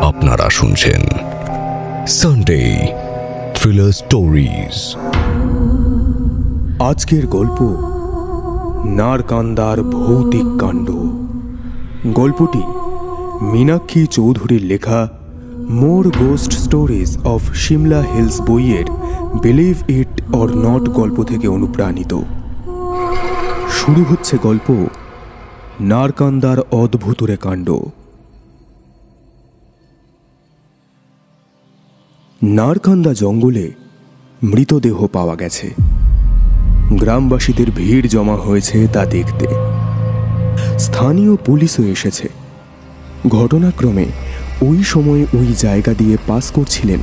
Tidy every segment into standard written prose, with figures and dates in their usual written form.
আপনারা শুনছেন Sunday thriller stories. আজকের গল্প নারকান্দার ভৌতিক কাণ্ড। গল্পটি মীনাক্ষী চৌধুরীর লেখা more ghost stories of Shimla hills বইয়ের বিলিভ ইট অর নট গল্প থেকে অনুপ্রাণিত। শুরু হচ্ছে গল্প নারকান্দার অদ্ভুতুরে কাণ্ড। নারকান্দা জঙ্গলে মৃতদেহ পাওয়া গেছে। গ্রামবাসীদের ভিড় জমা হয়েছে তা দেখতে। স্থানীয় পুলিশও এসেছে। ঘটনাক্রমে ওই সময় ওই জায়গা দিয়ে পাস করছিলেন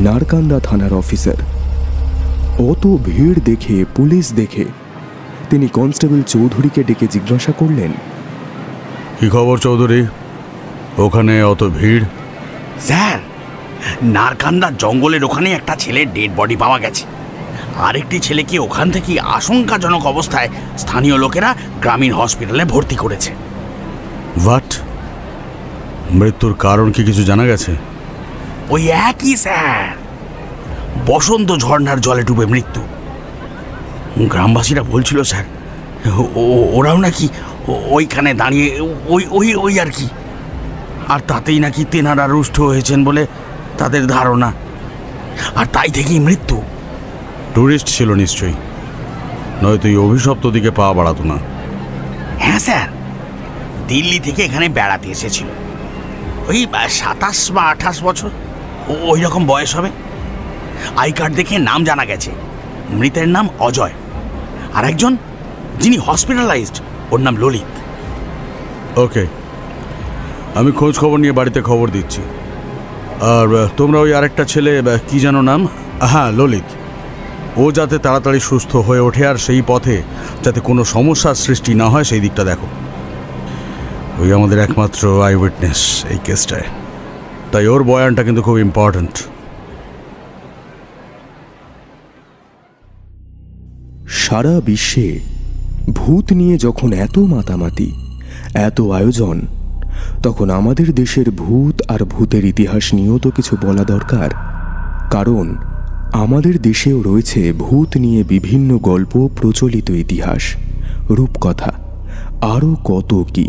নারকান্দা থানার অফিসার। অত ভিড় দেখে, পুলিশ দেখে তিনি কনস্টেবল চৌধুরীকে ডেকে জিজ্ঞাসা করলেন, কি খবর চৌধুরী, ওখানে অত ভিড়? স্যার, নারকান্দা জঙ্গলের ওখানে একটা ছেলের ডেড বডি পাওয়া গেছে। আরেকটি ছেলেকে ওখান থেকে আশঙ্কাজনক অবস্থায় স্থানীয় লোকেরা গ্রামীণ হসপিটালে ভর্তি করেছে। হোয়াট? মৃত্যুর কারণ কি কিছু জানা গেছে? ওই একই স্যার, বসন্ত ঝর্ণার জলে ডুবে মৃত্যু। গ্রামবাসীরা বলছিল স্যার, ওরাও নাকি ওইখানে দাঁড়িয়ে ওই আর কি, আর তাতেই নাকি তেনারা রুষ্ট হয়েছেন বলে তাদের ধারণা, আর তাই থেকেই মৃত্যু। টুরিস্ট ছিল নিশ্চয়ই, নয়তো এই অভিশপ্ত দিকে পা বাড়াতো না। হ্যাঁ স্যার, দিল্লি থেকে এখানে বেড়াতে এসেছিল। ওই 27 বা 28 বছর ওই রকম বয়স হবে। আই কার্ড দেখে নাম জানা গেছে, মৃতের নাম অজয়, আর একজন যিনি হসপিটালাইজড ওর নাম ললিত। ওকে, আমি খোঁজ খবর নিয়ে বাড়িতে খবর দিচ্ছি। আর তোমরা ওই আরেকটা ছেলে, কি যেন নাম? হ্যাঁ, ললিত, ও যাতে তাড়াতাড়ি সুস্থ হয়ে ওঠে আর সেই পথে যাতে কোনো সমস্যার সৃষ্টি না হয় সেই দিকটা দেখো। ওই আমাদের একমাত্র আই উইটনেস এই কেসটায়, তাই ওর বয়ানটা কিন্তু খুব ইম্পর্ট্যান্ট। সারা বিশ্বে ভূত নিয়ে যখন এত মাতামাতি, এত আয়োজন, তখন আমাদের দেশের ভূত আর ভূতের ইতিহাস নিয়েও তো কিছু বলা দরকার। কারণ আমাদের দেশেও রয়েছে ভূত নিয়ে বিভিন্ন গল্প, প্রচলিত ইতিহাস, রূপকথা, আরও কত কি।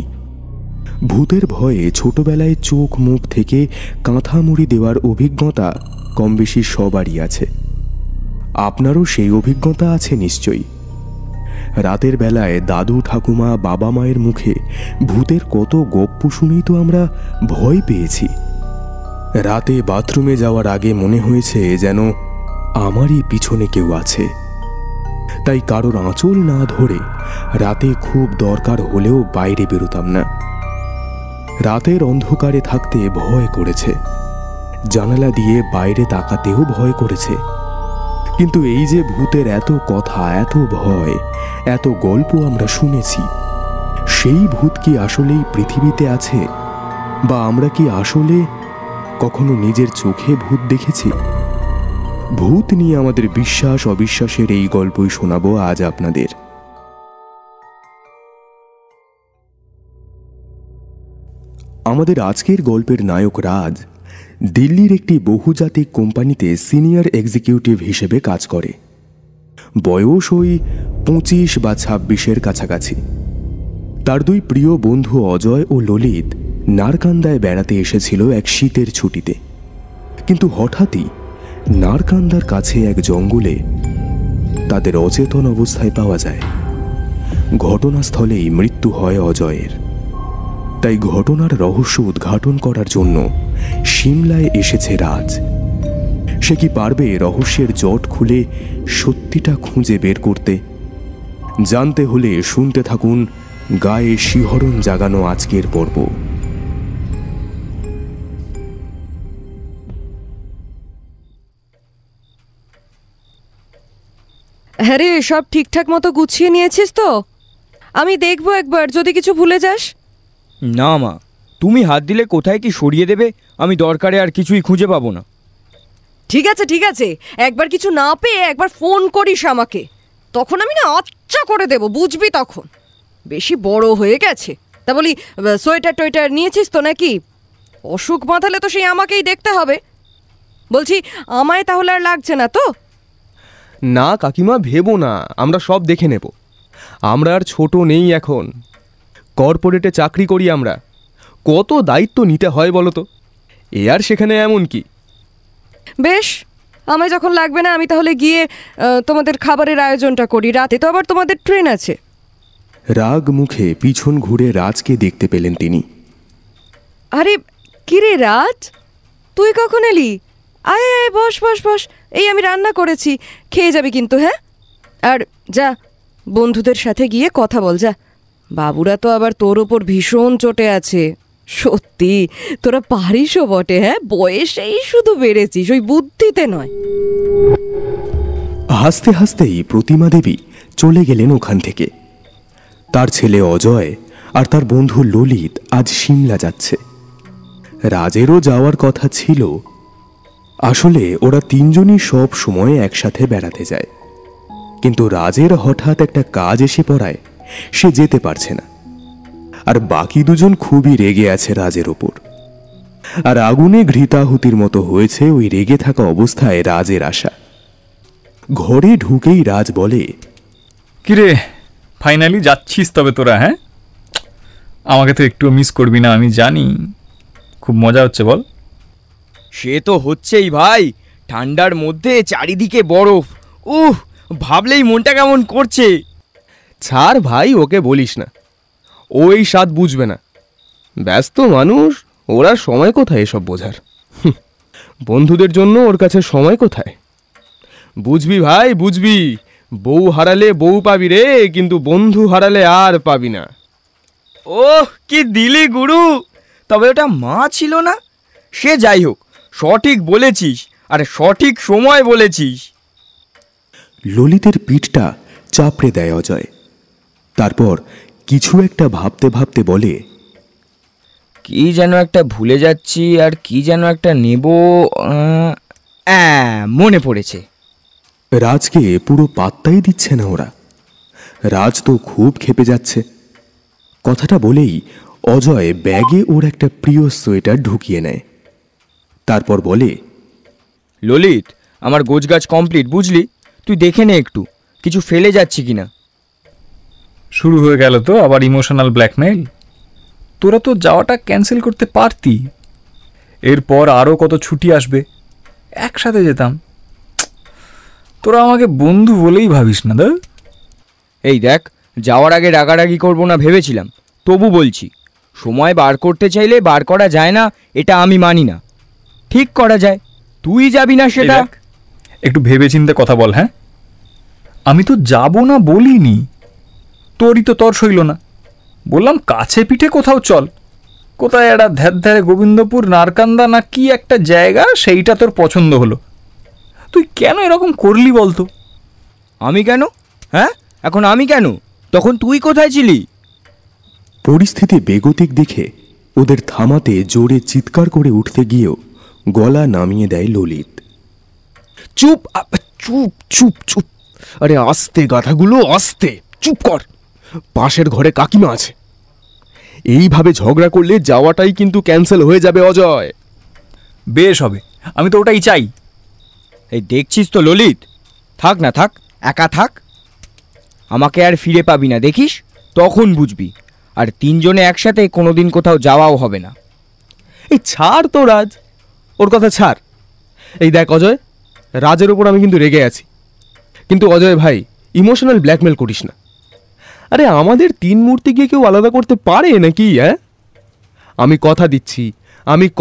ভূতের ভয়ে ছোটবেলায় চোখ মুখ থেকে কাঁথা মুড়ি দেওয়ার অভিজ্ঞতা কম বেশি সবারই আছে। আপনারও সেই অভিজ্ঞতা আছে নিশ্চয়ই। রাতের বেলায় দাদু ঠাকুমা, বাবা মায়ের মুখে ভূতের কত গপ্প শুনেই তো আমরা ভয় পেয়েছি। রাতে বাথরুমে যাওয়ার আগে মনে হয়েছে যেন আমারই পিছনে কেউ আছে। তাই কারোর আঁচল না ধরে রাতে খুব দরকার হলেও বাইরে বেরোতাম না। রাতের অন্ধকারে থাকতে ভয় করেছে, জানালা দিয়ে বাইরে তাকাতেও ভয় করেছে। কিন্তু এই যে ভূতের এত কথা, এত ভয়, এত গল্প আমরা শুনেছি, সেই ভূত কি আসলেই পৃথিবীতে আছে? বা আমরা কি আসলে কখনো নিজের চোখে ভূত দেখেছি? ভূত নিয়ে আমাদের বিশ্বাস অবিশ্বাসের এই গল্পই শোনাবো আজ আপনাদের। আমাদের আজকের গল্পের নায়ক রাজ দিল্লির একটি বহুজাতিক কোম্পানিতে সিনিয়র এক্সিকিউটিভ হিসেবে কাজ করে। বয়স ওই 25 বা 26-এর কাছাকাছি। তার দুই প্রিয় বন্ধু অজয় ও ললিত নারকান্দায় বেড়াতে এসেছিল এক শীতের ছুটিতে। কিন্তু হঠাৎই নারকান্দার কাছে এক জঙ্গলে তাদের অচেতন অবস্থায় পাওয়া যায়। ঘটনাস্থলেই মৃত্যু হয় অজয়ের। তাই ঘটনার রহস্য উদ্ঘাটন করার জন্য সিমলায় এসেছে রাজ। সে কি পারবে রহস্যের জট খুলে সত্যিটা খুঁজে বের করতে? জানতে হলে শুনতে থাকুন গায়ে শিহরণ জাগানো আজকের পর্ব। হ্যাঁ রে, সব ঠিকঠাক মতো গুছিয়ে নিয়েছিস তো? আমি দেখবো একবার, যদি কিছু ভুলে যাস। না মা, তুমি হাত দিলে কোথায় কি সরিয়ে দেবে, আমি দরকারে আর কিছুই খুঁজে পাবো না। ঠিক আছে ঠিক আছে, একবার কিছু না পেয়ে একবার ফোন করিস আমাকে, তখন আমি না আচ্ছা করে দেব, বুঝবি তখন। বেশি বড় হয়ে গেছে। তা বলি, সোয়েটার টোয়েটার নিয়েছিস তো নাকি? অসুখ বাঁধালে তো সেই আমাকেই দেখতে হবে। বলছি, আমায় তাহলে আর লাগছে না তো? না কাকিমা, ভেবো না, আমরা সব দেখে নেব। আমরা আর ছোট নেই এখন, কর্পোরেটে চাকরি করি আমরা। কত দায়িত্ব নিতে হয় বলো তো, এ আর সেখানে এমন কি। বেশ, আমায় যখন লাগবে না, আমি তাহলে গিয়ে তোমাদের খাবারের আয়োজনটা করি। রাতে তো আবার তোমাদের ট্রেন আছে। রাগ মুখে পিছন ঘুরে রাজকে দেখতে পেলেন তিনি। আরে কিরে রাজ, তুই কখন এলি? আয় আয়, বস বস বস। এই আমি রান্না করেছি, খেয়ে যাবি কিন্তু। হ্যাঁ, আর যা বন্ধুদের সাথে গিয়ে কথা বল যা। বাবুরা তো আবার তোর ওপর ভীষণ চটে আছে। সত্যি তোরা পারিসও বটে। হ্যাঁ, বয়সেই শুধু বেড়েছিস, ওই বুদ্ধিতে নয়। হাসতে হাসতেই প্রতিমা দেবী চলে গেলেন ওখান থেকে। তার ছেলে অজয় আর তার বন্ধু ললিত আজ সিমলা যাচ্ছে। রাজেরও যাওয়ার কথা ছিল। আসলে ওরা তিনজনই সব সময় একসাথে বেড়াতে যায়, কিন্তু রাজের হঠাৎ একটা কাজ এসে পড়ায় সে যেতে পারছে না। আর বাকি দুজন খুবই রেগে আছে রাজের ওপর। আর আগুনে ঘৃতাহুতির মতো হয়েছে ওই রেগে থাকা অবস্থায় রাজের আশা। ঘরে ঢুকেই রাজ বলে, কিরে, ফাইনালি যাচ্ছিস তবে তোরা? হ্যাঁ, আমাকে তো একটু মিস করবি না, আমি জানি। খুব মজা হচ্ছে বল? সে তো হচ্ছেই ভাই, ঠান্ডার মধ্যে চারিদিকে বরফ। ভাবলেই মনটা কেমন করছে। ছাড় ভাই, ওকে বলিস না, ওই স্বাদ বুঝবে না। ব্যস্ত মানুষ, ওরা সময় কোথায় এসব বোঝার। বন্ধুদের জন্য ওর কাছে সময় কোথায়? বুঝবি ভাই, বুঝবি। বউ হারালে বউ পাবি রে, কিন্তু বন্ধু হারালে আর পাবি না। কি দিলি গুরু! তবে ওটা মা ছিল না? সে যাই হোক, সঠিক বলেছিস, আর সঠিক সময় বলেছিস। ললিতের পিঠটা চাপড়ে দেয় অজয়। তারপর কিছু একটা ভাবতে ভাবতে বলে, কি যেন একটা ভুলে যাচ্ছি, আর কি যেন একটা নেব। মনে পড়েছে। রাজকে পুরো পাত্তাই দিচ্ছে না ওরা। রাজ তো খুব ক্ষেপে যাচ্ছে। কথাটা বলেই অজয় ব্যাগে ওর একটা প্রিয় সোয়েটার ঢুকিয়ে নেয়। তারপর বলে, ললিত, আমার গোছগাছ কমপ্লিট, বুঝলি? তুই দেখে নে একটু, কিছু ফেলে যাচ্ছি কিনা। শুরু হয়ে গেল তো আবার ইমোশনাল ব্ল্যাকমেইল। তোরা তো যাওয়াটা ক্যান্সেল করতে পারতি। এরপর আরও কত ছুটি আসবে, একসাথে যেতাম। তোরা আমাকে বন্ধু বলেই ভাবিস না দা। এই দেখ, যাওয়ার আগে রাগারাগি করবো না ভেবেছিলাম, তবু বলছি, সময় বার করতে চাইলে বার করা যায় না, এটা আমি মানি না। ঠিক করা যায়, তুই যাবি না সেটা। একটু ভেবেচিন্তে কথা বল। হ্যাঁ, আমি তো যাব না বলিনি, তোরই তো তর সইল না। বললাম কাছে পিঠে কোথাও চল। কোথায় একটা ধ্যারে গোবিন্দপুর নারকান্দা না কি একটা জায়গা, সেইটা তোর পছন্দ হলো। তুই কেন এরকম করলি বলতো? আমি কেন? হ্যাঁ, এখন আমি কেন? তখন তুই কোথায় ছিলি? পরিস্থিতি বেগতিক দেখে ওদের থামাতে জোরে চিৎকার করে উঠতে গিয়েও গলা নামিয়ে দেয় ললিত। চুপ চুপ চুপ চুপ, আরে আস্তে গাধাগুলো, আস্তে, চুপ কর। পাশের ঘরে কাকিমা আছে। এইভাবে ঝগড়া করলে যাওয়াটাই কিন্তু ক্যান্সেল হয়ে যাবে অজয়। বেশ হবে, আমি তো ওটাই চাই। এই দেখছিস তো ললিত, থাক না থাক, একা থাক। আমাকে আর ফিরে পাবি না, দেখিস, তখন বুঝবি। আর তিনজনে একসাথে কোনোদিন কোথাও যাওয়াও হবে না। এই ছাড় তো রাজ, ওর কথা ছাড়। এই দেখ অজয়, রাজের ওপর আমি কিন্তু রেগে আছি, কিন্তু অজয় ভাই, ইমোশনাল ব্ল্যাকমেল করিস না। আরে আমাদের তিন মূর্তিকে কেউ আলাদা করতে পারে নাকি? হ্যাঁ, আমি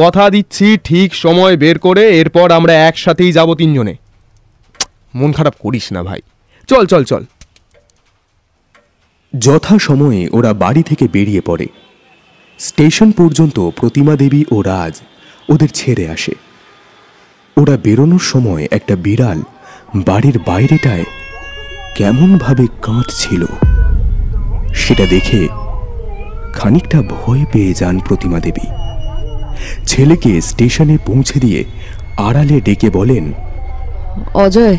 কথা দিচ্ছি, ঠিক সময় বের করে এরপর আমরা একসাথেই যাব তিনজনে। মন খারাপ করিস না ভাই, চল চল চল। যথা সময়ে ওরা বাড়ি থেকে বেরিয়ে পড়ে। স্টেশন পর্যন্ত প্রতিমা দেবী ও রাজ ওদের ছেড়ে আসে। ওরা বেরোনোর সময় একটা বিড়াল বাড়ির বাইরেটায় কেমনভাবে কাঁদছিল, সেটা দেখে খানিকটা ভয় পেয়ে যান প্রতিমা দেবী। ছেলেকে স্টেশনে পৌঁছে দিয়ে আড়ালে ডেকে বলেন, অজয়,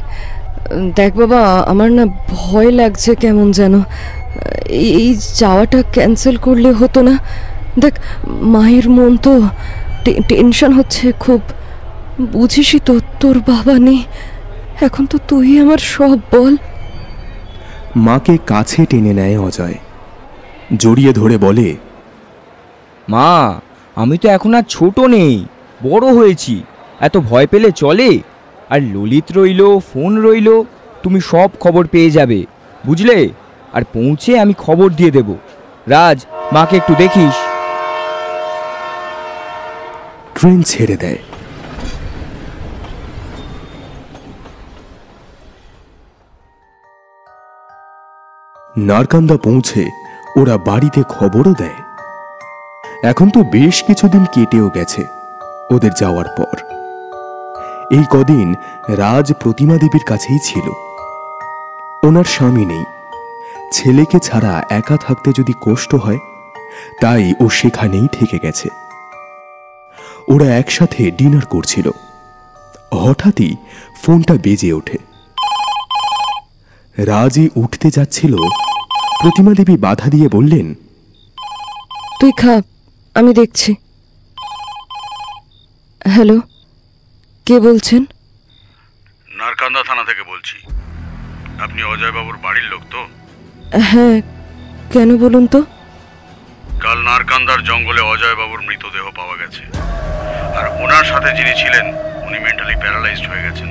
দেখ বাবা, আমার না ভয় লাগছে কেমন যেন। এই যাওয়াটা ক্যান্সেল করলে হতো না? দেখ, মায়ের মন তো, টেনশন হচ্ছে খুব। বুঝিসই তো, তোর বাবা নেই এখন, তো তুই আমার সব। বল। মাকে কাছে টেনে নেয় অজয়, জড়িয়ে ধরে বলে, মা, আমি তো এখন আর ছোট নেই, বড় হয়েছি। এত ভয় পেলে চলে? আর ললিত রইল, ফোন রইল, তুমি সব খবর পেয়ে যাবে, বুঝলে? আর পৌঁছে আমি খবর দিয়ে দেব। রাজ, মাকে একটু দেখিস। ট্রেন ছেড়ে দেয়। নারকান্দা পৌঁছে ওরা বাড়িতে খবরও দেয়। এখন তো বেশ কিছুদিন কেটেও গেছে ওদের যাওয়ার পর। এই কদিন রাজ প্রতিমা দেবীর কাছেই ছিল। ওনার স্বামী নেই, ছেলেকে ছাড়া একা থাকতে যদি কষ্ট হয়, তাই ও সেখানেই থেকে গেছে। ওরা একসাথে ডিনার করছিল, হঠাৎই ফোনটা বেজে ওঠে। রাজে উঠতে যাচ্ছিল, প্রতিমা দেবী বাধা দিয়ে বললেন, তুই খা, আমি দেখছি। হ্যালো, কে বলছেন? নারকান্দা থানা থেকে বলছি। আপনি অজয় বাবুর বাড়ির লোক তো? হ্যাঁ, কেন বলুন তো? কাল নারকান্দার জঙ্গলে অজয় বাবুর মৃতদেহ পাওয়া গেছে, আর ওনার সাথে যিনি ছিলেন উনি মেন্টালি প্যারালাইজড হয়ে গেছেন।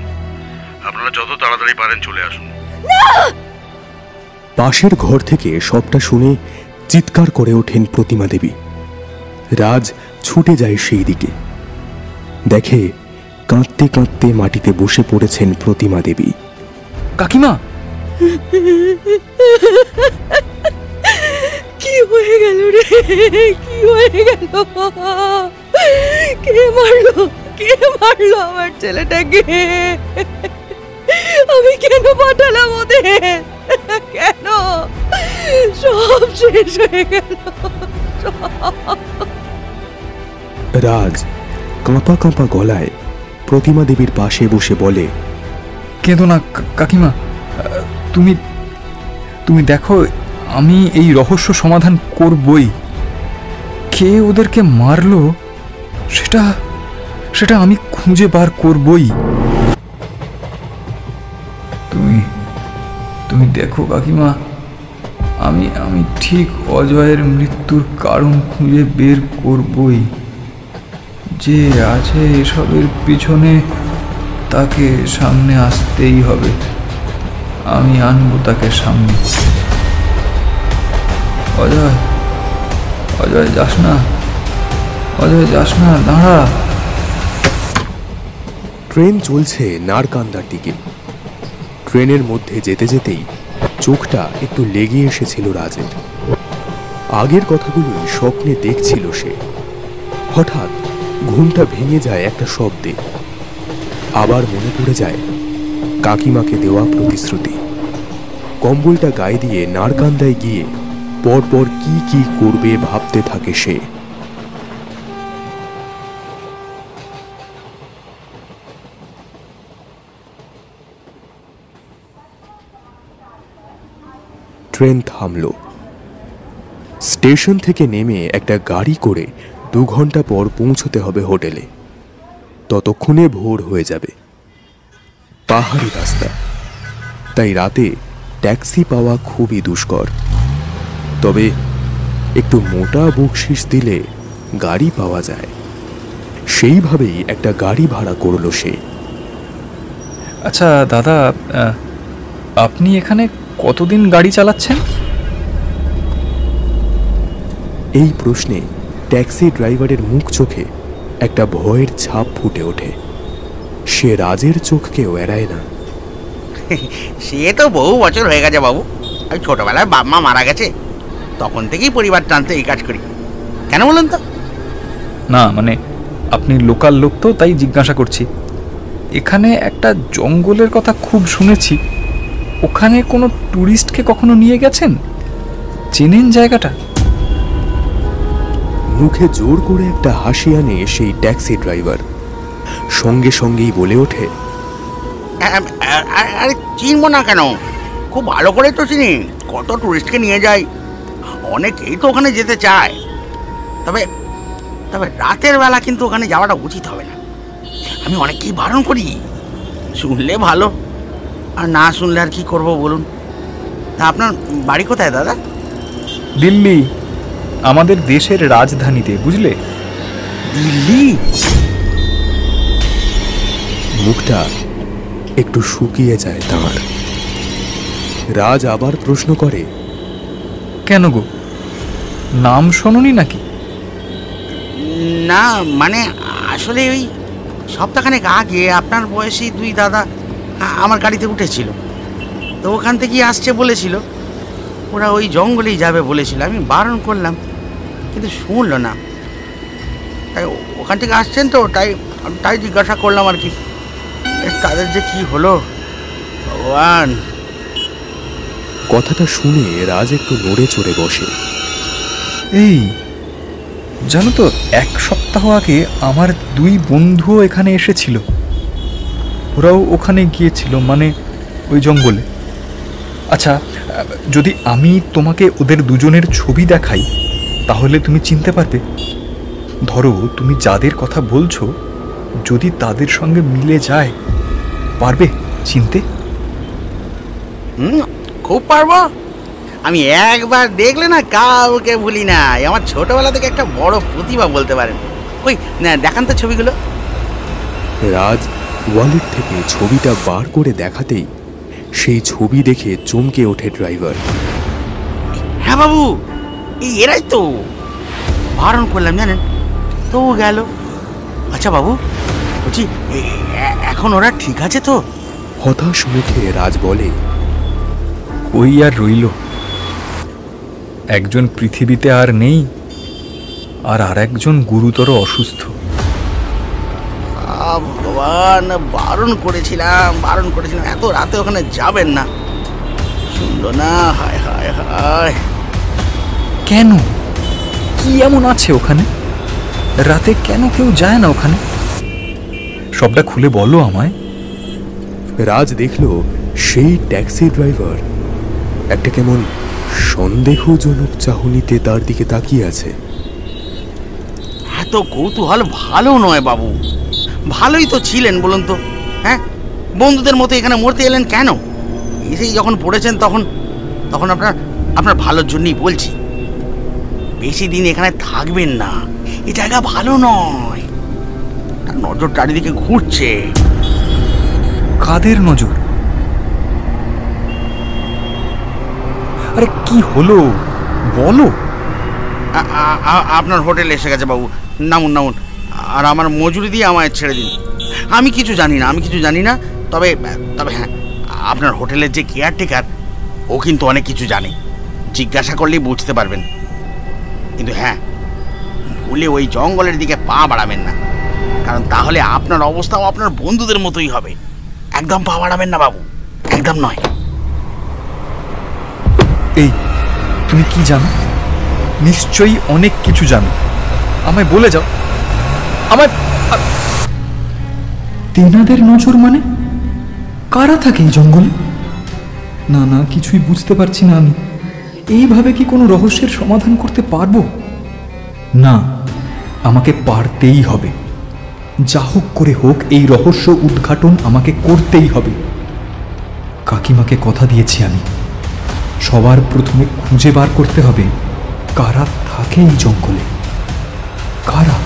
আপনারা যত তাড়াতাড়ি পারেন চলে আসুন। পাশের ঘর থেকে সবটা শুনে চিৎকার করে ওঠেন প্রতিমা দেবী। রাজ ছুটে যায় সেই দিকে, দেখে কাঁদতে কাঁদতে মাটিতে বসে পড়েছেন প্রতিমা দেবী। কাকিমা, কি হয়ে গেল রে? কি হয়ে গেল? কে মারলো? কে মারলো আমার ছেলেটাকে? আমি কেন পাঠালাম ওদের? কেন? সব শেষ হয়ে গেল। রাজ কাঁপা কাঁপা গলায় প্রতিমা দেবীর পাশে বসে বলে, কেঁদো না কাকিমা। তুমি তুমি দেখো, আমি এই রহস্য সমাধান করবই। কে ওদেরকে মারলো সেটা সেটা আমি খুঁজে বার করবই। তুমি তুমি দেখো কাকিমা, আমি ঠিক অজয়ের মৃত্যুর কারণ খুঁজে বের করবই। যে আছে এসবের পিছনে, তাকে সামনে আসতেই হবে। আমি আনবো তাকে সামনে। অজয়, অজয় যাস না, অজয় যাস না, দাঁড়া। ট্রেন চলছে নারকান্দার দিকে। ট্রেনের মধ্যে যেতে যেতেই চোখটা একটু লেগে এসেছিল রাজের। আগের কথাগুলোই স্বপ্নে দেখছিল সে। হঠাৎ ঘুমটা ভেঙে যায় একটা শব্দে। আবার মনে পড়ে যায় কাকিমাকে দেওয়া প্রতিশ্রুতি। কম্বলটা গায়ে দিয়ে নারকান্দায় গিয়ে পরপর কি কি করবে ভাবতে থাকে সে। ট্রেন থামল। স্টেশন থেকে নেমে একটা গাড়ি করে 2 ঘন্টা পর পৌঁছতে হবে হোটেলে। ততক্ষণে ভোর হয়ে যাবে। পাহাড়ি রাস্তা, তাই রাতে ট্যাক্সি পাওয়া খুবই দুষ্কর। তবে একটু মোটা বকশিস দিলে গাড়ি পাওয়া যায়। সেইভাবেই একটা গাড়ি ভাড়া করলো সে। আচ্ছা দাদা, আপনি এখানে কতদিন গাড়ি চালাচ্ছেন? এই প্রশ্নে ট্যাক্সি ড্রাইভারের মুখ চোখে একটা ভয়ের ছাপ ফুটে ওঠে। সে রাজের চোখকেও এড়ায় না। সে তো বহু বছর হয়ে গেছে বাবু। আমি ছোটবেলায় বাপ মা মারা গেছে, তখন থেকেই পরিবার টানতে এই কাজ করি। কেন বলুন তো? না মানে আপনি লোকাল লোক তো, তাই জিজ্ঞাসা করছি। এখানে একটা জঙ্গলের কথা খুব শুনেছি। ওখানে কোনো ট্যুরিস্টকে কখনো নিয়ে গেছেন? চেনেন জায়গাটা? মুখে জোর করে একটা হাসি আনে সেই ট্যাক্সি ড্রাইভার। সঙ্গে সঙ্গেই বলে ওঠে, আরে চিনবো না কেন, খুব ভালো করে তো চিনি, কত টুরিস্টকে নিয়ে যায়, অনেকেই তো ওখানে যেতে চায়। তবে তবে রাতের বেলা কিন্তু ওখানে যাওয়াটা উচিত হবে না, আমি অনেককেই বারণ করি। শুনলে ভালো, আর না শুনলে আর কি করবো বলুন। তা আপনার বাড়ি কোথায় দাদা? দিল্লি, আমাদের দেশের রাজধানীতে, বুঝলে? দিল্লি? মুখটা একটু শুকিয়ে যায় তাঁর। রাজ আবার প্রশ্ন করে, কেন গো, নাম শোনোনি নাকি? না মানে আসলে ওই সপ্তাহখানেক আগে আপনার বয়সী দুই দাদা আমার গাড়িতে উঠেছিল, তো ওখান থেকেই আসছে বলেছিল, ওরা ওই জঙ্গলেই যাবে বলেছিল। আমি বারণ করলাম কিন্তু শুনলো না, তাই ওখান থেকে আসছেন তো, তাই জিজ্ঞাসা করলাম আর কি। তাদের যে কি হলো ভগবান। কথাটা শুনে রাজ একটু নড়ে চড়ে বসে। এই জানো তো, 1 সপ্তাহ আগে আমার 2 বন্ধুও এখানে এসেছিল, ওরাও ওখানে গিয়েছিল, মানে ওই জঙ্গলে। আচ্ছা, যদি আমি তোমাকে ওদের দুজনের ছবি দেখাই তাহলে তুমি চিনতে পারবে? ধরো তুমি যাদের কথা বলছো, যদি তাদের সঙ্গে মিলে যায়, পারবে চিনতে? খুব পারবো, আমি একবার দেখলে না কাউকে ভুলি না। আমার ছোটবেলা থেকে একটা বড় প্রতিভা বলতে পারেন। ওই না, দেখান তো ছবিগুলো। রাজ ওয়ালেট থেকে ছবিটা বার করে দেখাতেই সেই ছবি দেখে চমকে ওঠে ড্রাইভার। হ্যাঁ বাবু, এরাই তো, বারণ করলাম জানেন, তো গেল। আচ্ছা বাবু, বলছি এখন ওরা ঠিক আছে তো? হতাশ মুখে রাজ বলে, কই আর রইল, একজন পৃথিবীতে আর নেই, আর একজন গুরুতর অসুস্থ। ভগবান, বারণ করেছিলাম, এত রাতে ওখানে যাবেন না, শুনলো না। হায় হায় হায়। কেন, কি এমন আছে ওখানে? রাতে কেন কেউ যায় না ওখানে? সবটা খুলে বলো আমায়। রাজ দেখল সেই ট্যাক্সি ড্রাইভার একটা কেমন সন্দেহজনক চাহনিতে তার দিকে তাকিয়ে আছে। এত কৌতূহল ভালো নয় বাবু। ভালোই তো ছিলেন বলুন তো, হ্যাঁ? বন্ধুদের মতো এখানে মরতে এলেন কেন? এসেই যখন পড়েছেন তখন আপনার ভালোর জন্যই বলছি, বেশি দিন এখানে থাকবেন না, এই জায়গা ভালো নয়। তার নজর চারিদিকে ঘুরছে। কাদের নজর? আরে কি হলো বলো। আপনার হোটেল এসে গেছে বাবু, নামুন নামুন, আর আমার মজুরি দিয়ে আমায় ছেড়ে দিন। আমি কিছু জানি না, তবে হ্যাঁ, আপনার হোটেলের যে কেয়ারটেকার, ও কিন্তু অনেক কিছু জানে, জিজ্ঞাসা করলেই বুঝতে পারবেন। কিন্তু হ্যাঁ, ভুলে ওই জঙ্গলের দিকে পা বাড়াবেন না, কারণ তাহলে আপনার অবস্থাও আপনার বন্ধুদের মতোই হবে। একদম পা বাড়াবেন না বাবু, একদম নয়। এই তুমি কি জানো? নিশ্চয়ই অনেক কিছু জানো, আমায় বলে যাও। আমায় তেনাদের নজর মানে? কারা থাকে এই জঙ্গলে? না না, কিছুই বুঝতে পারছি না আমি। এইভাবে কি কোনো রহস্যের সমাধান করতে পারবো? না, আমাকে পারতেই হবে। যা হোক করে হোক এই রহস্য উদ্ঘাটন আমাকে করতেই হবে। কাকিমাকে কথা দিয়েছি আমি, সবার প্রথমে খুঁজে বার করতে হবে কারা থাকে এই জঙ্গলে, কারা।